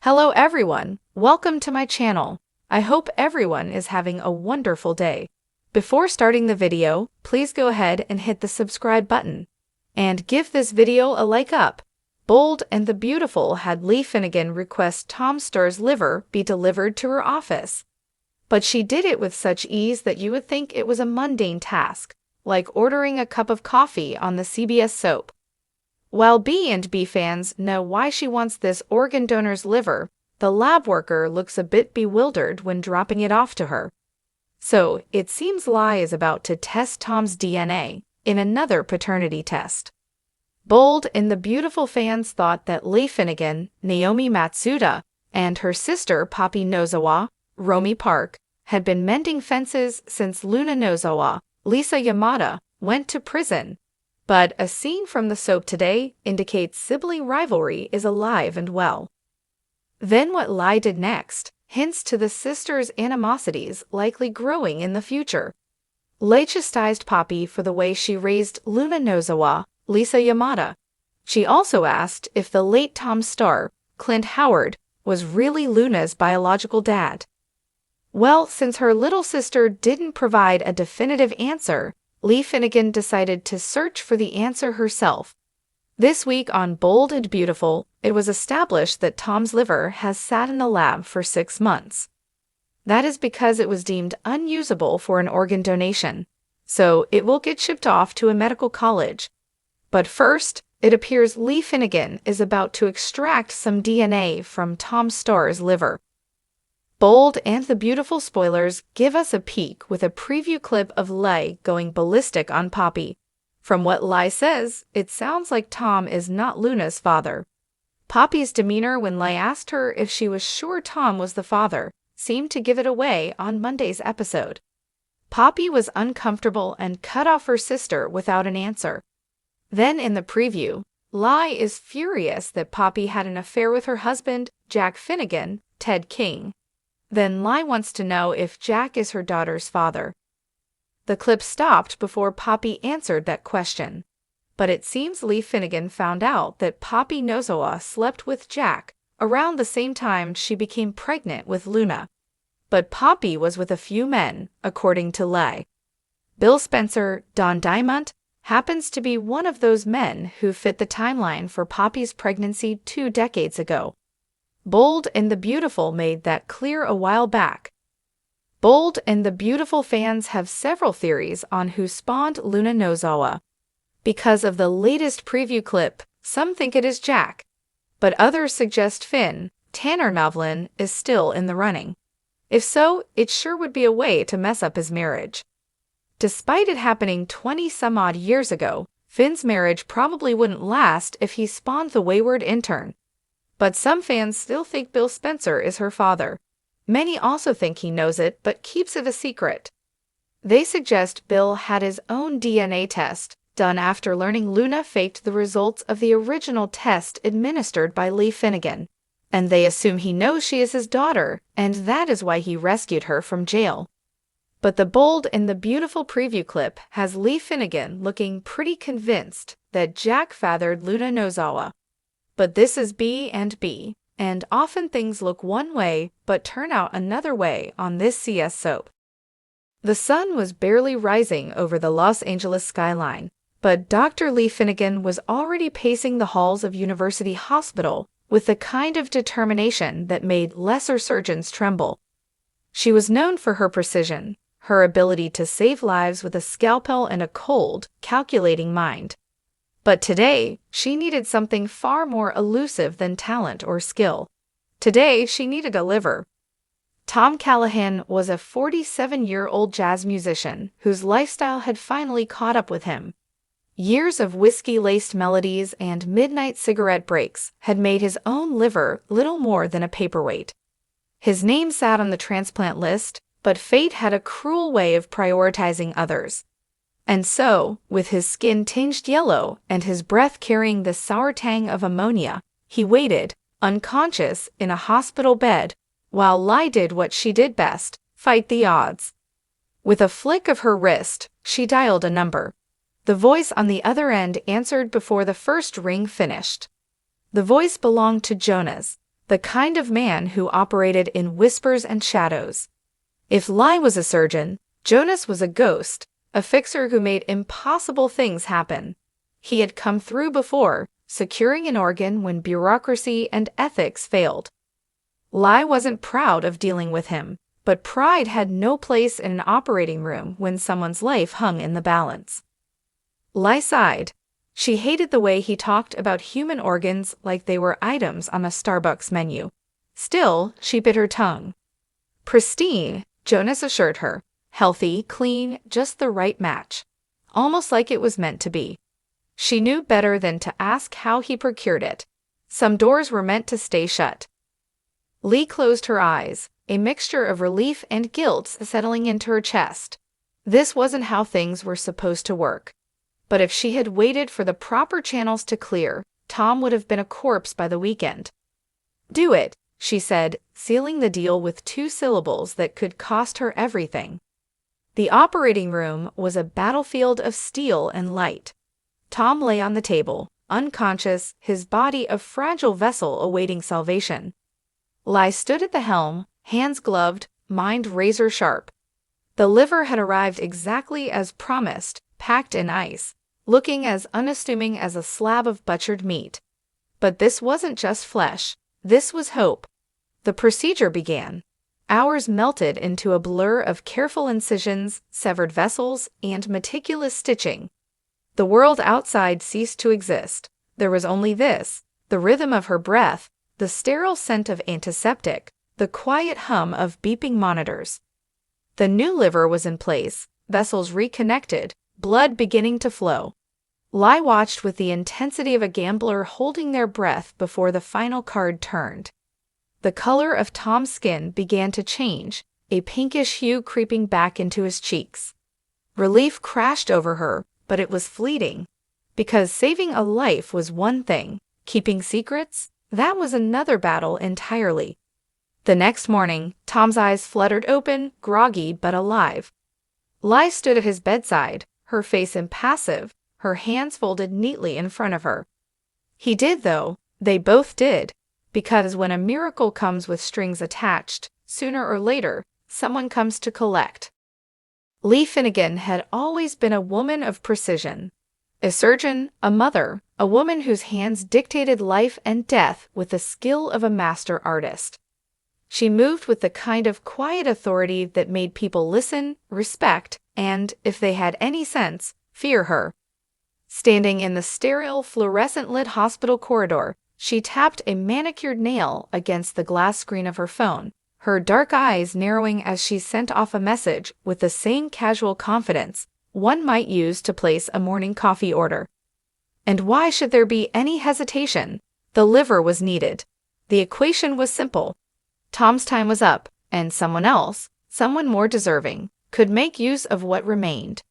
Hello everyone, welcome to my channel. I hope everyone is having a wonderful day. Before starting the video, please go ahead and hit the subscribe button. And give this video a like up. Bold and the Beautiful had Leigh Finnegan request Tom Starr's liver be delivered to her office. But she did it with such ease that you would think it was a mundane task, like ordering a cup of coffee on the CBS soap. While B&B fans know why she wants this organ donor's liver, the lab worker looks a bit bewildered when dropping it off to her. So, it seems Leigh is about to test Tom's DNA in another paternity test. Bold and the Beautiful fans thought that Leigh Finnegan, Naomi Matsuda, and her sister Poppy Nozawa, Romy Park, had been mending fences since Luna Nozawa, Lisa Yamada, went to prison. But a scene from the soap today indicates sibling rivalry is alive and well. Then what Leigh did next hints to the sisters' animosities likely growing in the future. Leigh chastised Poppy for the way she raised Luna Nozawa, Lisa Yamada. She also asked if the late Tom Starr, Clint Howard, was really Luna's biological dad. Well, since her little sister didn't provide a definitive answer, Leigh Finnegan decided to search for the answer herself. This week on Bold and Beautiful, it was established that Tom's liver has sat in the lab for 6 months. That is because it was deemed unusable for an organ donation, so it will get shipped off to a medical college. But first, it appears Leigh Finnegan is about to extract some DNA from Tom Starr's liver. Bold and the Beautiful spoilers give us a peek with a preview clip of Leigh going ballistic on Poppy. From what Leigh says, it sounds like Tom is not Luna's father. Poppy's demeanor when Leigh asked her if she was sure Tom was the father seemed to give it away on Monday's episode. Poppy was uncomfortable and cut off her sister without an answer. Then in the preview, Leigh is furious that Poppy had an affair with her husband, Jack Finnegan, Ted King. Then Leigh wants to know if Jack is her daughter's father. The clip stopped before Poppy answered that question. But it seems Leigh Finnegan found out that Poppy Nozawa slept with Jack around the same time she became pregnant with Luna. But Poppy was with a few men, according to Leigh. Bill Spencer, Don Diamont, happens to be one of those men who fit the timeline for Poppy's pregnancy 2 decades ago. Bold and the Beautiful made that clear a while back. Bold and the Beautiful fans have several theories on who spawned Luna Nozawa. Because of the latest preview clip, some think it is Jack, but others suggest Finn, Tanner Novlin, is still in the running. If so, it sure would be a way to mess up his marriage. Despite it happening 20-some-odd years ago, Finn's marriage probably wouldn't last if he spawned the wayward intern. But some fans still think Bill Spencer is her father. Many also think he knows it but keeps it a secret. They suggest Bill had his own DNA test done after learning Luna faked the results of the original test administered by Leigh Finnegan. And they assume he knows she is his daughter, and that is why he rescued her from jail. But the Bold and the Beautiful preview clip has Leigh Finnegan looking pretty convinced that Jack fathered Luna Nozawa. But this is B&B, and often things look one way but turn out another way on this CS soap. The sun was barely rising over the Los Angeles skyline, but Dr. Leigh Finnegan was already pacing the halls of University Hospital with the kind of determination that made lesser surgeons tremble. She was known for her precision, her ability to save lives with a scalpel and a cold, calculating mind. But today, she needed something far more elusive than talent or skill. Today, she needed a liver. Tom Callahan was a 47-year-old jazz musician whose lifestyle had finally caught up with him. Years of whiskey-laced melodies and midnight cigarette breaks had made his own liver little more than a paperweight. His name sat on the transplant list, but fate had a cruel way of prioritizing others. And so, with his skin tinged yellow and his breath carrying the sour tang of ammonia, he waited, unconscious, in a hospital bed, while Leigh did what she did best, fight the odds. With a flick of her wrist, she dialed a number. The voice on the other end answered before the first ring finished. The voice belonged to Jonas, the kind of man who operated in whispers and shadows. If Lai was a surgeon, Jonas was a ghost, a fixer who made impossible things happen. He had come through before, securing an organ when bureaucracy and ethics failed. Lai wasn't proud of dealing with him, but pride had no place in an operating room when someone's life hung in the balance. Lai sighed. She hated the way he talked about human organs like they were items on a Starbucks menu. Still, she bit her tongue. Pristine, Jonas assured her. Healthy, clean, just the right match. Almost like it was meant to be. She knew better than to ask how he procured it. Some doors were meant to stay shut. Lee closed her eyes, a mixture of relief and guilt settling into her chest. This wasn't how things were supposed to work. But if she had waited for the proper channels to clear, Tom would have been a corpse by the weekend. Do it, she said, sealing the deal with 2 syllables that could cost her everything. The operating room was a battlefield of steel and light. Tom lay on the table, unconscious, his body a fragile vessel awaiting salvation. Lai stood at the helm, hands gloved, mind razor-sharp. The liver had arrived exactly as promised, packed in ice, looking as unassuming as a slab of butchered meat. But this wasn't just flesh, this was hope. The procedure began. Hours melted into a blur of careful incisions, severed vessels, and meticulous stitching. The world outside ceased to exist. There was only this, the rhythm of her breath, the sterile scent of antiseptic, the quiet hum of beeping monitors. The new liver was in place, vessels reconnected, blood beginning to flow. Lai watched with the intensity of a gambler holding their breath before the final card turned. The color of Tom's skin began to change, a pinkish hue creeping back into his cheeks. Relief crashed over her, but it was fleeting. Because saving a life was one thing, keeping secrets, that was another battle entirely. The next morning, Tom's eyes fluttered open, groggy but alive. Lai stood at his bedside, her face impassive, her hands folded neatly in front of her. He did, though. They both did. Because when a miracle comes with strings attached, sooner or later, someone comes to collect. Lee Finnegan had always been a woman of precision. A surgeon, a mother, a woman whose hands dictated life and death with the skill of a master artist. She moved with the kind of quiet authority that made people listen, respect, and, if they had any sense, fear her. Standing in the sterile, fluorescent-lit hospital corridor, she tapped a manicured nail against the glass screen of her phone, her dark eyes narrowing as she sent off a message with the same casual confidence one might use to place a morning coffee order. And why should there be any hesitation? The liver was needed. The equation was simple. Tom's time was up, and someone else, someone more deserving, could make use of what remained.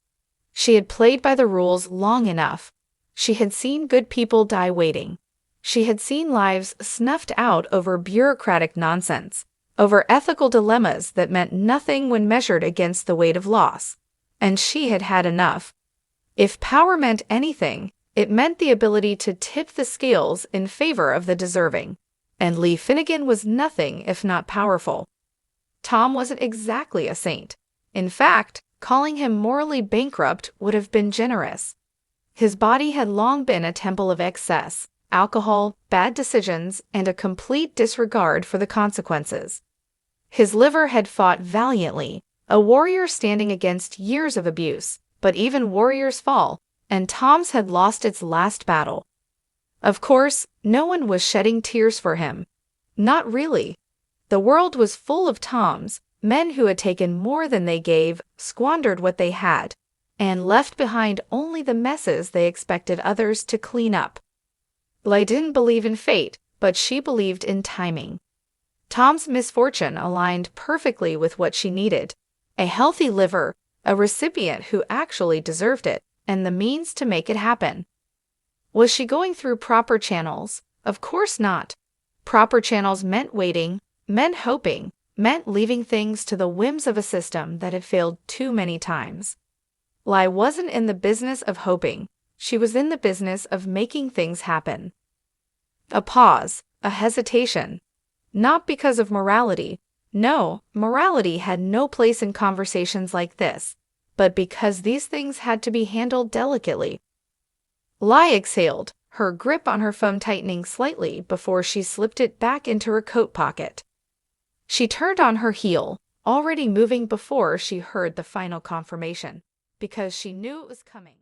She had played by the rules long enough. She had seen good people die waiting. She had seen lives snuffed out over bureaucratic nonsense, over ethical dilemmas that meant nothing when measured against the weight of loss. And she had had enough. If power meant anything, it meant the ability to tip the scales in favor of the deserving. And Lee Finnegan was nothing if not powerful. Tom wasn't exactly a saint. In fact, calling him morally bankrupt would have been generous. His body had long been a temple of excess, alcohol, bad decisions, and a complete disregard for the consequences. His liver had fought valiantly, a warrior standing against years of abuse, but even warriors fall, and Tom's had lost its last battle. Of course, no one was shedding tears for him. Not really. The world was full of Toms, men who had taken more than they gave, squandered what they had, and left behind only the messes they expected others to clean up. Lai didn't believe in fate, but she believed in timing. Tom's misfortune aligned perfectly with what she needed: a healthy liver, a recipient who actually deserved it, and the means to make it happen. Was she going through proper channels? Of course not. Proper channels meant waiting, meant hoping, meant leaving things to the whims of a system that had failed too many times. Lai wasn't in the business of hoping. She was in the business of making things happen. A pause, a hesitation. Not because of morality. No, morality had no place in conversations like this, but because these things had to be handled delicately. Lai exhaled, her grip on her phone tightening slightly before she slipped it back into her coat pocket. She turned on her heel, already moving before she heard the final confirmation, because she knew it was coming.